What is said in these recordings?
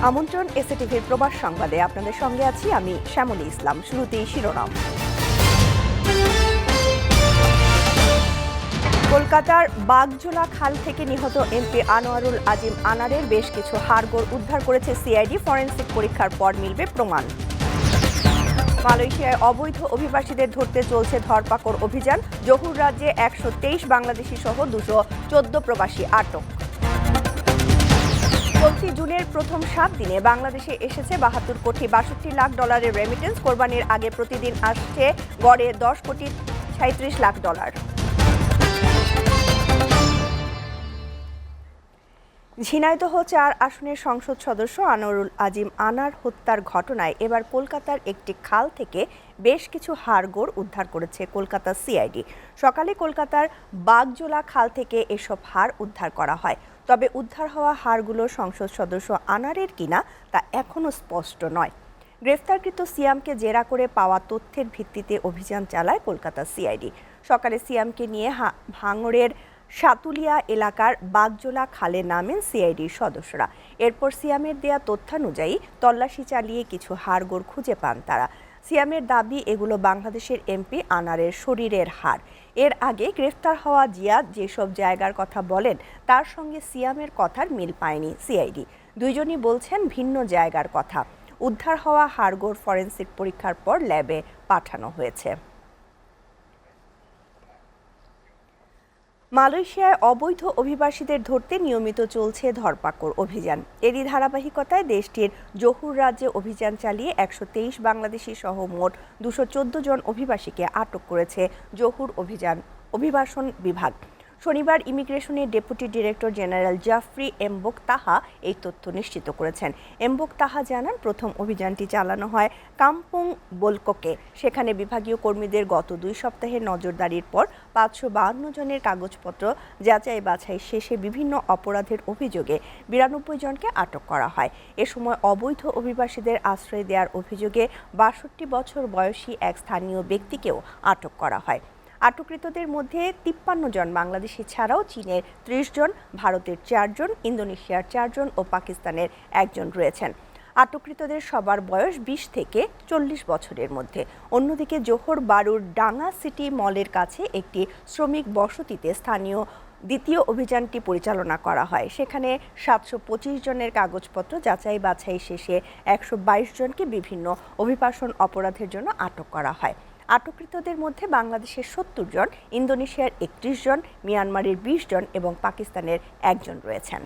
আমন্ত্রণ এসএটিভির প্রবাস সংবাদে আপনাদের সঙ্গে আছি আমি শ্যামলী ইসলাম। শুরুতেই শিরোনাম। কলকাতার বাগজোলা খাল থেকে নিহত এমপি আনোয়ারুল আজিম আনারের বেশ কিছু হাড়গোড় উদ্ধার করেছে সিআইডি। ফরেনসিক পরীক্ষার পর মিলবে প্রমাণ। মালয়েশিয়ায় অবৈধ অভিবাসীদের ধরতে চলছে ধরপাকড় অভিযান। জহুর রাজ্যে ১২৩ বাংলাদেশি সহ ২১৪ প্রবাসী আটক। চলতি জুনের প্রথম 7 দিনে বাংলাদেশে এসেছে ৭২ কোটি ৬২ লাখ ডলারের রেমিটেন্স। কোরবানির আগে প্রতিদিন আসছে গড়ে ১০ কোটি ৩৭ লাখ ডলার। ঝিনাইদহ ৪ আসনের সংসদ সদস্য আনোয়ারুল আজিম আনার হত্যার ঘটনায় এবার কলকাতার একটি খাল থেকে বেশ কিছু হাড়গোড় উদ্ধার করেছে কলকাতা সিআইডি। সকালে কলকাতার বাগজোলা খাল থেকে এসব হাড় উদ্ধার করা হয়। তবে উদ্ধার হওয়া হাড়গুলো সংসদ সদস্য আনারের কিনা তা এখনও স্পষ্ট নয়। গ্রেফতারকৃত সিয়ামকে জেরা করে পাওয়া তথ্যের ভিত্তিতে অভিযান চালায় কলকাতা সিআইডি। সকালে সিয়ামকে নিয়ে ভাঙড়ের সাতুলিয়া এলাকার বাগজোলা খালে নামেন সিআইডির সদস্যরা। এরপর সিয়ামের দেয়া তথ্যানুযায়ী তল্লাশি চালিয়ে কিছু হাড়গোড় খুঁজে পান তারা। সিয়ামের দাবি এগুলো বাংলাদেশের এমপি আনারের শরীরের হাড়। এর আগে গ্রেফতার হওয়া জিয়াদ যেসব জায়গার কথা বলেন তার সঙ্গে সিয়ামের কথার মিল পায়নি সিআইডি। দুইজনই বলছেন ভিন্ন জায়গার কথা। উদ্ধার হওয়া হাড়গোড় ফরেনসিক পরীক্ষার পর ল্যাবে পাঠানো হয়েছে। মালয়েশিয়ায় অবৈধ অভিবাসীদের ধরতে নিয়মিত চলছে ধরপাকড় অভিযান। এরই ধারাবাহিকতায় দেশটির জহুর রাজ্যে অভিযান চালিয়ে ১২৩ বাংলাদেশি সহ মোট ২১৪ জন অভিবাসীকে আটক করেছে জহুর অভিবাসন বিভাগ। শনিবার ইমিগ্রেশনের ডেপুটি ডিরেক্টর জেনারেল জাফরি এমবোক তাহা এই তথ্য নিশ্চিত করেছেন। এমবোক তাহা জানান, প্রথম অভিযানটি চালানো হয় কাম্পুং বোলকোকে। সেখানে বিভাগীয় কর্মীদের গত 2 সপ্তাহের নজরদারির পর ৫৫২ জনের কাগজপত্র যাচাই বাছাই শেষে বিভিন্ন অপরাধের অভিযোগে ৯২ জনকে আটক করা হয়। এ সময় অবৈধ অভিবাসীদের আশ্রয় দেওয়ার অভিযোগে ৬২ বছর বয়সী এক স্থানীয় ব্যক্তিকেও আটক করা হয়। আটককৃতদের মধ্যে ৫৩ জন বাংলাদেশি ছাড়াও চীনের ৩০ জন, ভারতের 4 জন, ইন্দোনেশিয়ার 4 জন ও পাকিস্তানের 1 জন রয়েছেন। আটককৃতদের সবার বয়স 20 থেকে 40 বছরের মধ্যে। অন্যদিকে জোহর বারুর ডাঙ্গা সিটি মলের কাছে একটি শ্রমিক বসতিতে স্থানীয় দ্বিতীয় অভিযানটি পরিচালনা করা হয়। সেখানে ৭২৫ জনের কাগজপত্র যাচাই বাছাই শেষে ১২২ জনকে বিভিন্ন অভিবাসন অপরাধের জন্য আটক করা হয়। আটককৃতদের মধ্যে বাংলাদেশের ৭০ জন, ইন্দোনেশিয়ার ৩১ জন, মিয়ানমারের ২০ জন এবং পাকিস্তানের 1 জন রয়েছেন।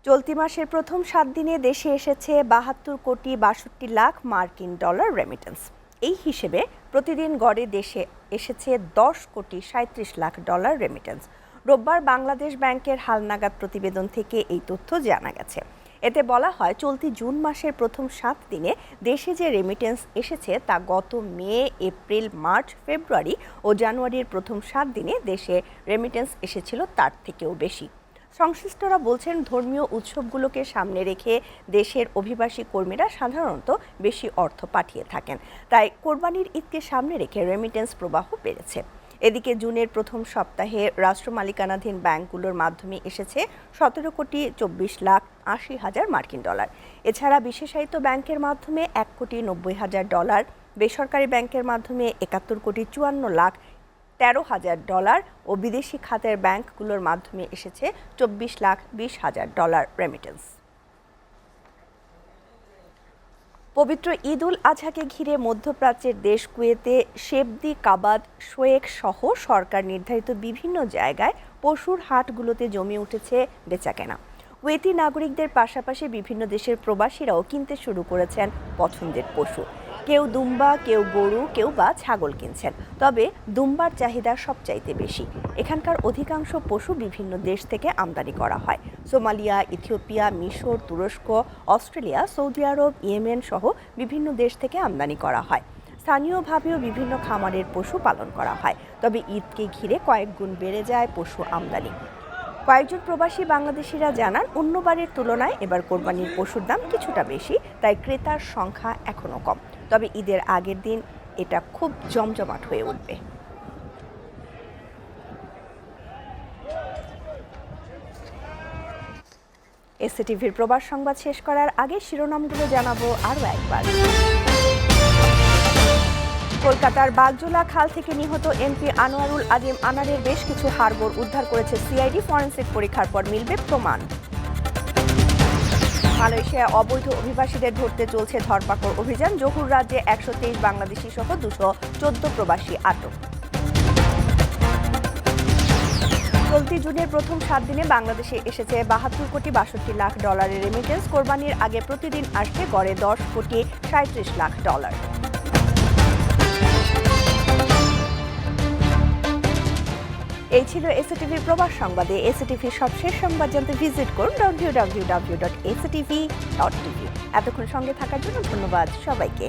চলতি মাসের প্রথম 7 দিনে দেশে এসেছে ৭২ কোটি ৬২ লাখ মার্কিন ডলার রেমিটেন্স। এই হিসেবে প্রতিদিন গড়ে দেশে এসেছে 10 কোটি ৩৭ লাখ ডলার রেমিটেন্স। রোববার বাংলাদেশ ব্যাংকের হালনাগাদ প্রতিবেদন থেকে এই তথ্য জানা গেছে। এতে বলা হয়, চলতি জুন মাসের প্রথম 7 দিনে দেশে যে রেমিটেন্স এসেছে তা গত মে, এপ্রিল, মার্চ, ফেব্রুয়ারি ও জানুয়ারির প্রথম 7 দিনে দেশে রেমিটেন্স এসেছিল তার থেকেও বেশি। সংশ্লিষ্টরা বলছেন, ধর্মীয় উৎসবগুলোকে সামনে রেখে দেশের অভিবাসী কর্মীরা সাধারণত বেশি অর্থ পাঠিয়ে থাকেন। তাই কোরবানির ঈদকে সামনে রেখে রেমিটেন্স প্রবাহ বেড়েছে। এদিকে জুনের প্রথম সপ্তাহে রাষ্ট্র মালিকানাধীন ব্যাংকগুলোর মাধ্যমে এসেছে ১৭ কোটি ২৪ লাখ ৮০ হাজার মার্কিন ডলার। এছাড়া বিশেষায়িত ব্যাংকের মাধ্যমে ১ কোটি ৯০ হাজার ডলার, বেসরকারি ব্যাংকের মাধ্যমে ৭১ কোটি ৫৪ লাখ ১৩ হাজার ডলার ও বিদেশি খাতের ব্যাংকগুলোর মাধ্যমে এসেছে ২৪ লাখ ২০ হাজার ডলার রেমিটেন্স। পবিত্র ঈদ উল আজহাকে ঘিরে মধ্যপ্রাচ্যের দেশ কুয়েতে শেবদি, কাবাদ, শোয়েক সহ সরকার নির্ধারিত বিভিন্ন জায়গায় পশুর হাটগুলোতে জমে উঠেছে বেচাকেনা। কুয়েতি নাগরিকদের পাশাপাশি বিভিন্ন দেশের প্রবাসীরাও কিনতে শুরু করেছেন পছন্দের পশু। কেউ দুম্বা, কেউ গরু, কেউ বা ছাগল কিনছেন। তবে দুম্বার চাহিদা সবচাইতে বেশি। এখানকার অধিকাংশ পশু বিভিন্ন দেশ থেকে আমদানি করা হয়। সোমালিয়া, ইথিওপিয়া, মিশর, তুরস্ক, অস্ট্রেলিয়া, সৌদি আরব, ইয়েমেন সহ বিভিন্ন দেশ থেকে আমদানি করা হয়। স্থানীয়ভাবেও বিভিন্ন খামারের পশু পালন করা হয়। তবে ঈদকে ঘিরে কয়েক গুণ বেড়ে যায় পশু আমদানি। কয়েকজন প্রবাসী বাংলাদেশিরা জানান, অন্যবারের তুলনায় এবার কোরবানির পশুর দাম কিছুটা বেশি, তাই ক্রেতার সংখ্যা এখনও কম। তবে ঈদের আগের দিন এটা খুব জমজমাট হয়ে উঠবে। এসএটিভির প্রবাস সংবাদ শেষ করার আগে শিরোনামগুলো জানাবো আরও একবার। কলকাতার বাগজোলা খাল থেকে নিহত এমপি আনোয়ারুল আজিম আনারের বেশ কিছু হাড়গোড় উদ্ধার করেছে সিআইডি। ফরেনসিক পরীক্ষার পর মিলবে প্রমাণ। মালয়েশিয়ায় অবৈধ অভিবাসীদের ধরতে চলছে ধরপাকড় অভিযান। জহুর রাজ্যে 123 বাংলাদেশি সহ 214 প্রবাসী আটক। চলতি জুনের প্রথম 7 দিনে বাংলাদেশে এসেছে 72 কোটি 62 লাখ ডলারের রেমিটেন্স। কোরবানির আগে প্রতিদিন আসছে গড়ে 10 কোটি 37 লাখ ডলার। এই ছিল এসএটিভির প্রবাস সংবাদে। এসএটিভির সবশেষ সংবাদ জানতে ভিজিট করুন www.actv.tv। এতক্ষণ সঙ্গে থাকার জন্য ধন্যবাদ সবাইকে।